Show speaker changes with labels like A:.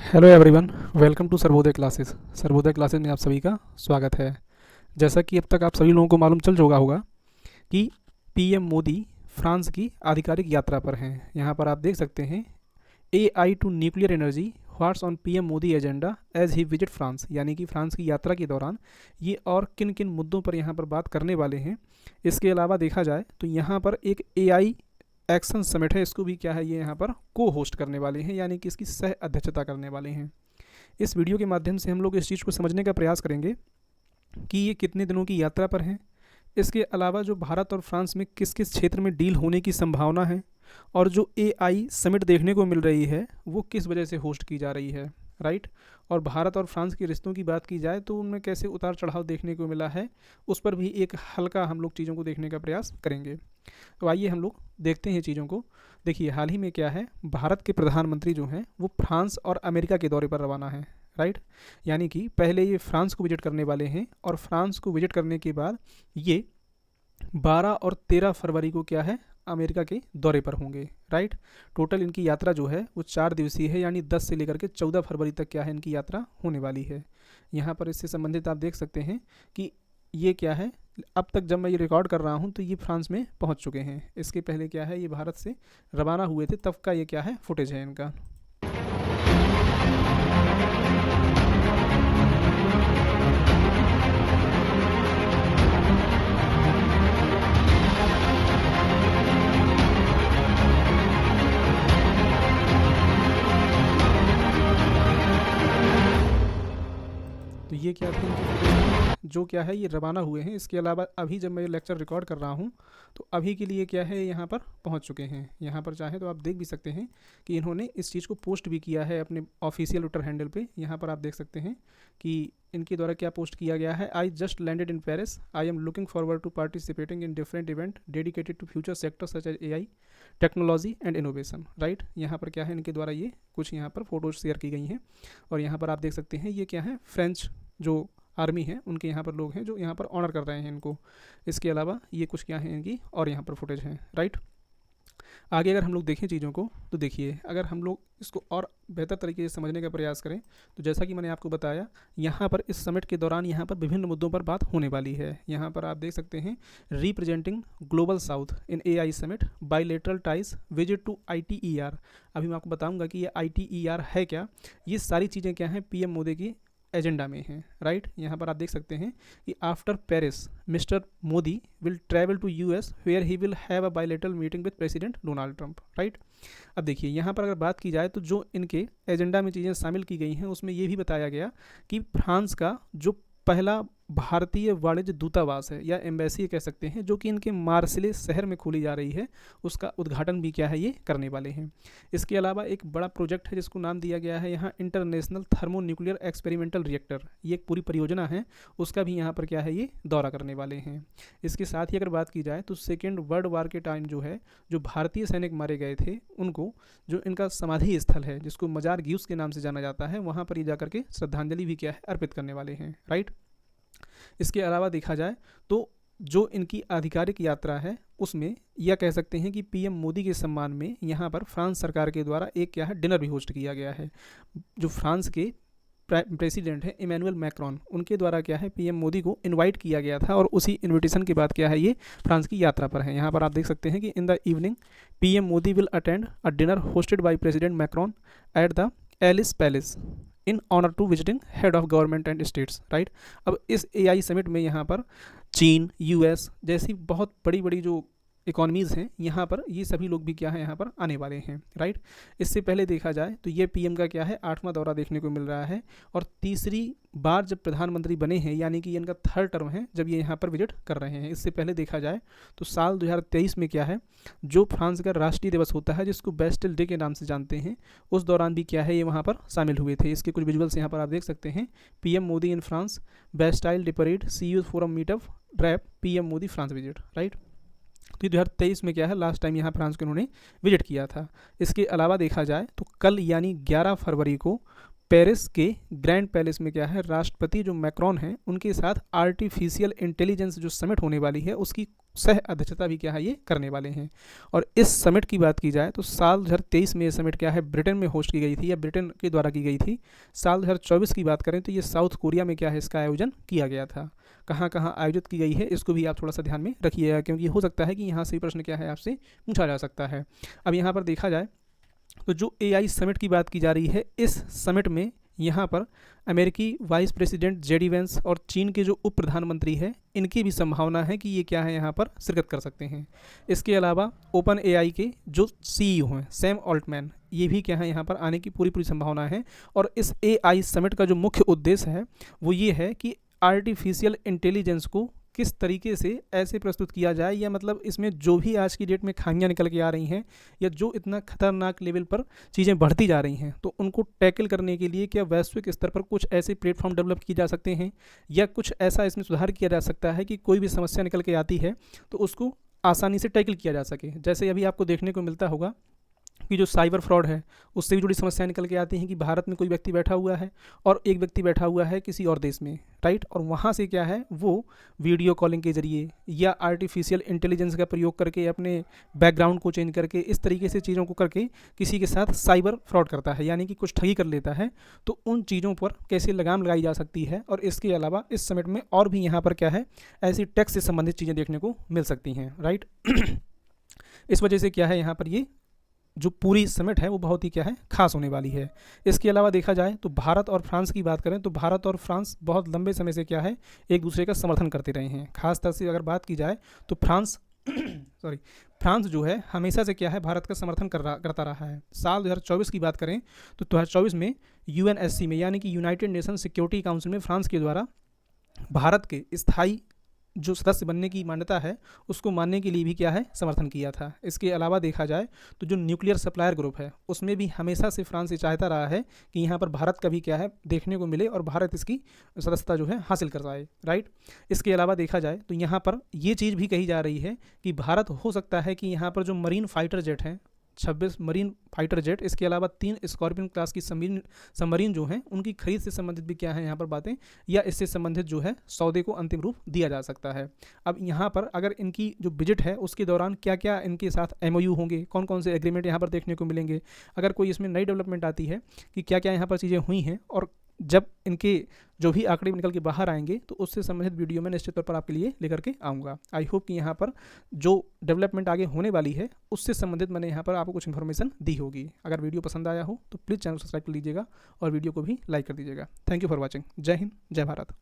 A: Hello everyone, welcome to Sarvodaya classes. Sarvodaya classes में आप सभी का स्वागत है। जैसा कि अब तक आप सभी लोगों को मालूम चल चुका होगा कि पीएम मोदी फ्रांस की आधिकारिक यात्रा पर हैं। यहाँ पर आप देख सकते हैं AI to nuclear energy what's on PM Modi agenda as he visit France, यानी कि फ्रांस की यात्रा के दौरान ये और किन किन मुद्दों पर यहाँ पर बात करने वाले हैं। इसके अलावा देखा जाए तो यहाँ पर एक AI एक्शन समिट है, इसको भी क्या है ये यहाँ पर को होस्ट करने वाले हैं, यानी कि इसकी सह अध्यक्षता करने वाले हैं। इस वीडियो के माध्यम से हम लोग इस चीज़ को समझने का प्रयास करेंगे कि ये कितने दिनों की यात्रा पर हैं। इसके अलावा जो भारत और फ्रांस में किस किस क्षेत्र में डील होने की संभावना है, और जो AI समिट देखने को मिल रही है वो किस वजह से होस्ट की जा रही है, राइट। और भारत और फ्रांस के रिश्तों की बात की जाए तो उनमें कैसे उतार चढ़ाव देखने को मिला है, उस पर भी एक हल्का हम लोग चीज़ों को देखने का प्रयास करेंगे। तो आइए हम लोग देखते हैं चीज़ों को। देखिए, हाल ही में क्या है, भारत के प्रधानमंत्री जो हैं वो फ्रांस और अमेरिका के दौरे पर रवाना है, राइट। यानी कि पहले ये फ्रांस को विजिट करने वाले हैं, और फ्रांस को विजिट करने के बाद ये 12 और 13 फरवरी को क्या है, अमेरिका के दौरे पर होंगे, राइट। टोटल इनकी यात्रा जो है वो 4 दिवसीय है, यानी 10 से लेकर के 14 फरवरी तक क्या है इनकी यात्रा होने वाली है। यहाँ पर इससे संबंधित आप देख सकते हैं कि ये क्या है, अब तक जब मैं ये रिकॉर्ड कर रहा हूँ तो ये फ्रांस में पहुँच चुके हैं। इसके पहले क्या है, ये भारत से रवाना हुए थे, तब का ये क्या है फुटेज है इनका। तो ये क्या थे इनके फुटेज जो क्या है ये रवाना हुए हैं। इसके अलावा अभी जब मैं ये लेक्चर रिकॉर्ड कर रहा हूँ तो अभी के लिए क्या है यहाँ पर पहुँच चुके हैं। यहाँ पर चाहे तो आप देख भी सकते हैं कि इन्होंने इस चीज़ को पोस्ट भी किया है अपने ऑफिशियल ट्विटर हैंडल पे। यहाँ पर आप देख सकते हैं कि इनके द्वारा क्या पोस्ट किया गया है। I just landed in Paris, I am looking forward to participating in different event dedicated to future sector such as AI technology and innovation, right. यहाँ पर क्या है इनके द्वारा ये कुछ यहाँ पर फोटोज शेयर की गई हैं। और यहाँ पर आप देख सकते हैं ये क्या है, फ्रेंच जो आर्मी है उनके यहाँ पर लोग हैं जो यहाँ पर ऑनर कर रहे हैं इनको। इसके अलावा ये कुछ क्या है इनकी और यहाँ पर फुटेज हैं, राइट। आगे अगर हम लोग देखें चीज़ों को तो देखिए, अगर हम लोग इसको और बेहतर तरीके से समझने का प्रयास करें तो जैसा कि मैंने आपको बताया, यहाँ पर इस समिट के दौरान यहाँ पर विभिन्न मुद्दों पर बात होने वाली है। यहाँ पर आप देख सकते हैं representing global south in AI summit, bilateral ties, visit to ITER। अभी मैं आपको बताऊंगा कि ये ITER है क्या। ये सारी चीज़ें क्या हैं पीएम मोदी की एजेंडा में हैं, राइट। यहाँ पर आप देख सकते हैं कि after Paris mister Modi will travel to US where he will have a bilateral meeting with president Donald Trump, right. अब देखिए, यहाँ पर अगर बात की जाए तो जो इनके एजेंडा में चीज़ें शामिल की गई हैं उसमें ये भी बताया गया कि फ्रांस का जो पहला भारतीय वाणिज्य दूतावास है या एम्बेसी कह सकते हैं, जो कि इनके मार्सिले शहर में खोली जा रही है, उसका उद्घाटन भी क्या है ये करने वाले हैं। इसके अलावा एक बड़ा प्रोजेक्ट है जिसको नाम दिया गया है यहाँ international thermo nuclear experimental reactor, ये एक पूरी परियोजना है, उसका भी यहाँ पर क्या है ये दौरा करने वाले हैं। इसके साथ ही अगर बात की जाए तो सेकेंड वर्ल्ड वार के टाइम जो है जो भारतीय सैनिक मारे गए थे उनको जो इनका समाधि स्थल है जिसको मजार ग्यूस के नाम से जाना जाता है, वहाँ पर ये जाकर के श्रद्धांजलि भी क्या है अर्पित करने वाले हैं, राइट। इसके अलावा देखा जाए तो जो इनकी आधिकारिक यात्रा है उसमें यह कह सकते हैं कि पीएम मोदी के सम्मान में यहाँ पर फ्रांस सरकार के द्वारा एक क्या है डिनर भी होस्ट किया गया है। जो फ्रांस के प्रेसिडेंट है इमैनुअल मैक्रॉन, उनके द्वारा क्या है पीएम मोदी को इनवाइट किया गया था, और उसी इनविटेशन के बाद क्या है ये फ्रांस की यात्रा पर है। यहाँ पर आप देख सकते हैं कि in the evening PM Modi will attend a dinner hosted by president Macron at the Elysee palace in honour to visiting head of government and states, right. अब इस AI समिट में यहाँ पर चीन, US जैसी बहुत बड़ी बड़ी जो इकॉनमीज़ हैं यहाँ पर ये सभी लोग भी क्या है यहाँ पर आने वाले हैं, राइट। इससे पहले देखा जाए तो ये पीएम का क्या है 8वां दौरा देखने को मिल रहा है, और तीसरी बार जब प्रधानमंत्री बने हैं, यानी कि इनका थर्ड टर्म है जब ये यहाँ पर विजिट कर रहे हैं। इससे पहले देखा जाए तो साल 2023 में क्या है जो फ्रांस का राष्ट्रीय दिवस होता है जिसको बेस्टिल डे के नाम से जानते हैं, उस दौरान भी क्या है ये वहाँ पर शामिल हुए थे। इसके कुछ विजुअल्स यहाँ पर आप देख सकते हैं। PM Modi in France, Bastille day parade, CU forum meetup, wrap, PM Modi France visit, right. तो 2023 में क्या है लास्ट टाइम यहाँ फ्रांस को उन्होंने विजिट किया था। इसके अलावा देखा जाए तो कल यानी 11 फरवरी को पेरिस के ग्रैंड पैलेस में क्या है, राष्ट्रपति जो मैक्रोन हैं उनके साथ आर्टिफिशियल इंटेलिजेंस जो समिट होने वाली है उसकी सह अध्यक्षता भी क्या है ये करने वाले हैं। और इस समिट की बात की जाए तो साल 2023 में ये समिट क्या है ब्रिटेन में होस्ट की गई थी या ब्रिटेन के द्वारा की गई थी। साल 2024 की बात करें तो ये साउथ कोरिया में क्या है इसका आयोजन किया गया था। कहाँ कहाँ आयोजित की गई है इसको भी आप थोड़ा सा ध्यान में रखिएगा, क्योंकि हो सकता है कि यहाँ से प्रश्न क्या है आपसे पूछा जा सकता है। अब यहाँ पर देखा जाए तो जो AI समिट की बात की जा रही है, इस समिट में यहाँ पर अमेरिकी वाइस प्रेसिडेंट JD वेंस और चीन के जो उप प्रधानमंत्री हैं इनकी भी संभावना है कि ये क्या है यहाँ पर शिरकत कर सकते हैं। इसके अलावा ओपन AI के जो CEO हैं सैम ऑल्टमैन, ये भी क्या है यहाँ पर आने की पूरी संभावना है। और इस AI समिट का जो मुख्य उद्देश्य है वो ये है कि आर्टिफिशियल इंटेलिजेंस को किस तरीके से ऐसे प्रस्तुत किया जाए, या मतलब इसमें जो भी आज की डेट में खामियां निकल के आ रही हैं या जो इतना खतरनाक लेवल पर चीज़ें बढ़ती जा रही हैं, तो उनको टैकल करने के लिए क्या वैश्विक स्तर पर कुछ ऐसे प्लेटफॉर्म डेवलप किए जा सकते हैं या कुछ ऐसा इसमें सुधार किया जा सकता है कि कोई भी समस्या निकल के आती है तो उसको आसानी से टैकल किया जा सके। जैसे अभी आपको देखने को मिलता होगा कि जो साइबर फ्रॉड है उससे भी जुड़ी समस्याएं निकल के आती हैं कि भारत में कोई व्यक्ति बैठा हुआ है और एक व्यक्ति बैठा हुआ है किसी और देश में, राइट, और वहाँ से क्या है वो वीडियो कॉलिंग के जरिए या आर्टिफिशियल इंटेलिजेंस का प्रयोग करके अपने बैकग्राउंड को चेंज करके इस तरीके से चीज़ों को करके किसी के साथ साइबर फ्रॉड करता है, यानी कि कुछ ठगी कर लेता है। तो उन चीज़ों पर कैसे लगाम लगाई जा सकती है, और इसके अलावा इस समिट में और भी यहाँ पर क्या है ऐसी टैक्स से संबंधित चीज़ें देखने को मिल सकती हैं, राइट। इस वजह से क्या है यहाँ पर ये जो पूरी समिट है वो बहुत ही क्या है खास होने वाली है। इसके अलावा देखा जाए तो भारत और फ्रांस की बात करें तो भारत और फ्रांस बहुत लंबे समय से क्या है एक दूसरे का समर्थन करते रहे हैं। खासतौर से अगर बात की जाए तो फ्रांस जो है हमेशा से क्या है भारत का समर्थन करता रहा है। साल 2024 की बात करें तो 2024 में UNSC में यानी कि यूनाइटेड नेशन सिक्योरिटी काउंसिल में फ्रांस के द्वारा भारत के स्थायी जो सदस्य बनने की मान्यता है उसको मानने के लिए भी क्या है समर्थन किया था। इसके अलावा देखा जाए तो जो न्यूक्लियर सप्लायर ग्रुप है उसमें भी हमेशा से फ्रांस ये चाहता रहा है कि यहाँ पर भारत का भी क्या है देखने को मिले और भारत इसकी सदस्यता जो है हासिल कर पाए, राइट। इसके अलावा देखा जाए तो यहाँ पर ये चीज़ भी कही जा रही है कि भारत हो सकता है कि यहाँ पर जो मरीन फाइटर जेट हैं 26 मरीन फाइटर जेट, इसके अलावा 3 स्कॉर्पियन क्लास की सबमरीन जो हैं उनकी खरीद से संबंधित भी क्या है यहाँ पर बातें या इससे संबंधित जो है सौदे को अंतिम रूप दिया जा सकता है। अब यहाँ पर अगर इनकी जो विजिट है उसके दौरान क्या क्या इनके साथ MOU होंगे, कौन कौन से एग्रीमेंट यहाँ पर देखने को मिलेंगे, अगर कोई इसमें नई डेवलपमेंट आती है कि क्या क्या यहाँ पर चीज़ें हुई हैं, और जब इनके जो भी आंकड़े निकल के बाहर आएंगे तो उससे संबंधित वीडियो मैं निश्चित तौर पर आपके लिए लेकर के आऊँगा। आई होप कि यहाँ पर जो डेवलपमेंट आगे होने वाली है उससे संबंधित मैंने यहाँ पर आपको कुछ इन्फॉर्मेशन दी होगी। अगर वीडियो पसंद आया हो तो प्लीज़ चैनल सब्सक्राइब कर लीजिएगा और वीडियो को भी लाइक कर दीजिएगा। Thank you for watching. जय हिंद, जय भारत।